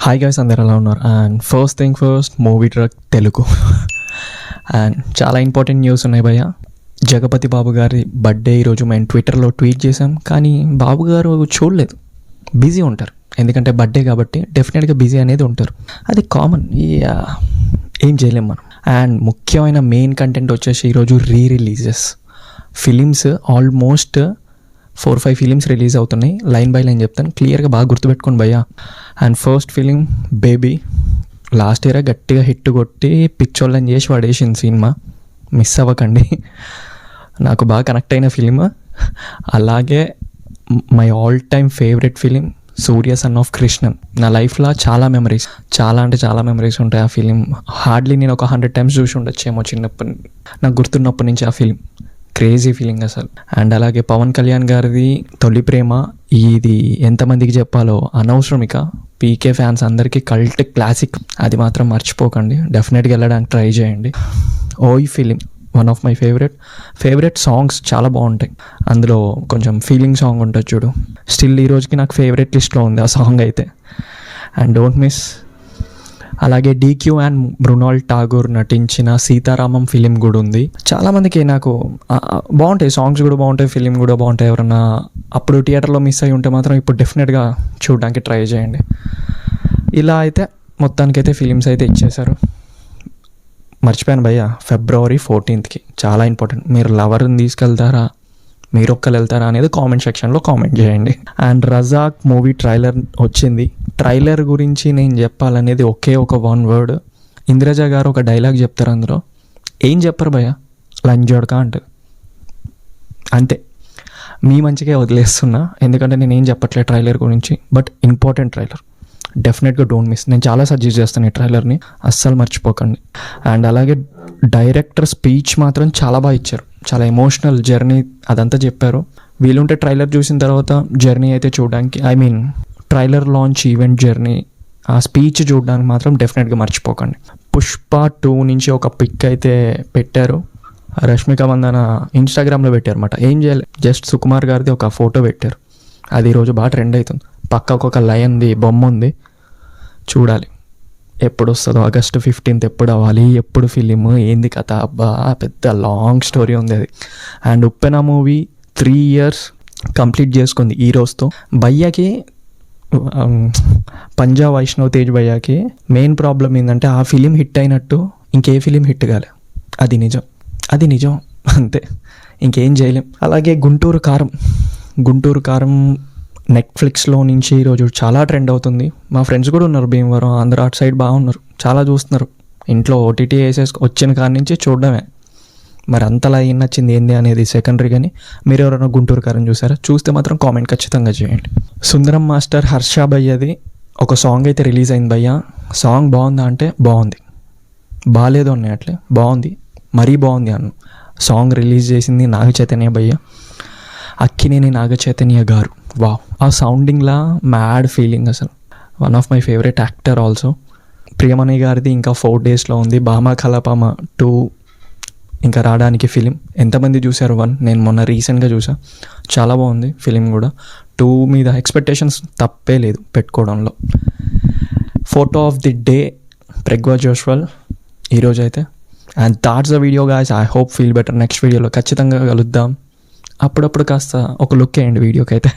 Hi guys, అందరు ఎలా ఉన్నారు? And first thing first, movie truck Telugu. And చాలా ఇంపార్టెంట్ న్యూస్ ఉన్నాయి భయ్య. జగపతి బాబు గారి బర్త్డే ఈరోజు మేము ట్విట్టర్లో ట్వీట్ చేసాం, కానీ బాబు గారు చూడలేదు, బిజీ ఉంటారు. ఎందుకంటే బర్త్డే కాబట్టి డెఫినెట్గా బిజీ అనేది ఉంటారు, అది కామన్, ఏం చేయలేం మనం. అండ్ ముఖ్యమైన మెయిన్ కంటెంట్ వచ్చేసి ఈరోజు releases films. Almost 4-5 films release అవుతున్నాయి. లైన్ బై లైన్ చెప్తాను, క్లియర్గా బాగా గుర్తుపెట్టుకోండి భయ్య. And first film baby, last year గట్టిగా హిట్ కొట్టి పిక్చర్లను చేసి పడేసింది సినిమా, మిస్ అవ్వకండి. నాకు బాగా కనెక్ట్ అయిన ఫిలిం. అలాగే my all time favourite film Surya son of Krishnan. నా లైఫ్లో చాలా మెమరీస్, చాలా అంటే చాలా మెమరీస్ ఉంటాయి ఆ ఫిలిం. హార్డ్లీ నేను ఒక 100 టైమ్స్ చూసి ఉండొచ్చేమో చిన్నప్పటి, నాకు గుర్తున్నప్పటి నుంచి ఆ ఫిలిం. క్రేజీ ఫీలింగ్ అసలు. అండ్ అలాగే పవన్ కళ్యాణ్ గారిది తొలి ప్రేమ, ఇది ఎంతమందికి చెప్పాలో అనవసరం. ఇక పీకే ఫ్యాన్స్ అందరికీ కల్ట్ క్లాసిక్, అది మాత్రం మర్చిపోకండి, డెఫినెట్గా వెళ్ళడానికి ట్రై చేయండి. ఓయ్ film one of my favourite songs, చాలా బాగుంటాయి అందులో. కొంచెం ఫీలింగ్ సాంగ్ ఉంటుంది చూడు, స్టిల్ ఈ రోజుకి నాకు ఫేవరెట్ లిస్ట్లో ఉంది ఆ సాంగ్ అయితే. And don't miss. అలాగే డీక్యూ అండ్ మృణాల్ ఠాగూర్ నటించిన సీతారామం ఫిలిం కూడా ఉంది. చాలామందికి నాకు బాగుంటాయి, సాంగ్స్ కూడా బాగుంటాయి, ఫిలిం కూడా బాగుంటాయి. ఎవరన్నా అప్పుడు థియేటర్లో మిస్ అయ్యి ఉంటే మాత్రం ఇప్పుడు డెఫినెట్గా చూడడానికి ట్రై చేయండి. ఇలా అయితే మొత్తానికైతే ఫిలిమ్స్ అయితే ఇచ్చేశారు. మర్చిపోయాను భయ్య, February 14th చాలా ఇంపార్టెంట్. మీరు లవర్ని తీసుకెళ్తారా, మీరు ఒక్కరు వెళ్తారా అనేది కామెంట్ సెక్షన్లో కామెంట్ చేయండి. అండ్ రజాక్ మూవీ ట్రైలర్ వచ్చింది. ట్రైలర్ గురించి నేను చెప్పాలనేది ఒకే ఒక 1 word. ఇంద్రజ గారు ఒక డైలాగ్ చెప్తారు అందులో, ఏం చెప్పరు భయ్య, లంజోడకా అంటారు అంతే. మీ మంచిగా వదిలేస్తున్నా, ఎందుకంటే నేను ఏం చెప్పట్లేదు ట్రైలర్ గురించి, బట్ ఇంపార్టెంట్ ట్రైలర్, డెఫినెట్గా డోంట్ మిస్. నేను చాలా సజెస్ట్ చేస్తాను ఈ ట్రైలర్ని, అస్సలు మర్చిపోకండి. అండ్ అలాగే డైరెక్టర్ స్పీచ్ మాత్రం చాలా బాగా ఇచ్చారు, చాలా ఎమోషనల్ జర్నీ అదంతా చెప్పారు. వీలుంటే ట్రైలర్ చూసిన తర్వాత జర్నీ అయితే చూడడానికి, ట్రైలర్ లాంచ్ ఈవెంట్ జర్నీ, ఆ స్పీచ్ చూడడానికి మాత్రం డెఫినెట్గా మర్చిపోకండి. పుష్ప 2 నుంచి ఒక పిక్ అయితే పెట్టారు, రష్మిక మందన ఇన్స్టాగ్రామ్లో పెట్టారు అన్నమాట. ఏం చేయాలి, జస్ట్ సుకుమార్ గారిది ఒక ఫోటో పెట్టారు, అది ఈరోజు బాగా ట్రెండ్ అవుతుంది. పక్కకు ఒక లయన్ది బొమ్మ ఉంది, చూడాలి ఎప్పుడు వస్తుందో. August 15th ఎప్పుడు అవ్వాలి, ఎప్పుడు ఫిలిం, ఏంది కథ, అబ్బా పెద్ద లాంగ్ స్టోరీ ఉంది అది. And Uppena movie 3 years complete చేసుకుంది ఈ రోజుతో. భయ్యాకి, పంజాబ్ వైష్ణవ్ తేజ్ భయ్యాకి మెయిన్ ప్రాబ్లం ఏంటంటే ఆ ఫిలిం హిట్ అయినట్టు ఇంకే ఫిలిం హిట్ కాలే, అది నిజం అంతే, ఇంకేం చేయలేం. అలాగే గుంటూరు కారం నెట్ఫ్లిక్స్లో నుంచి ఈరోజు చాలా ట్రెండ్ అవుతుంది. మా ఫ్రెండ్స్ కూడా ఉన్నారు భీమవరం, ఆంధ్ర అటు సైడ్ బాగున్నారు, చాలా చూస్తున్నారు. ఇంట్లో ఓటీటీ వచ్చిన కాడి నుంచి చూడడమే. మరి అంతలా ఏం నచ్చింది ఏంది అనేది సెకండరీ. కానీ మీరు ఎవరైనా గుంటూరు కారం చూసారా? చూస్తే మాత్రం కామెంట్ ఖచ్చితంగా చేయండి. సుందరం మాస్టర్ హర్ష భయ్యది ఒక సాంగ్ అయితే రిలీజ్ అయింది భయ్య. సాంగ్ బాగుందా అంటే బాగుంది, బాగాలేదు అన్నాయి అట్లే, బాగుంది, మరీ బాగుంది అన్న. సాంగ్ రిలీజ్ చేసింది నాగ చైతన్య భయ్య, అక్కినేని నాగ చైతన్య గారు. వావ్, ఆ సౌండింగ్లా మ్యాడ్ ఫీలింగ్ అసలు. One of my favourite actor also. Priyamani గారిది ఇంకా 4 daysలో ఉంది. భామా కలపమ 2 ఇంకా రావడానికి ఫిలిం. ఎంతమంది చూశారు 1? నేను మొన్న రీసెంట్గా చూసా, చాలా బాగుంది ఫిలిం కూడా. 2 మీద ఎక్స్పెక్టేషన్స్ తప్పే లేదు పెట్టుకోవడంలో. ఫోటో ఆఫ్ ది డే ప్రెగ్వా జోష్వల్ ఈరోజు అయితే. And that's the video guys, I hope feel better. Next వీడియోలో ఖచ్చితంగా కలుద్దాం. అప్పుడప్పుడు కాస్త ఒక లుక్ వేయండి వీడియోకి అయితే.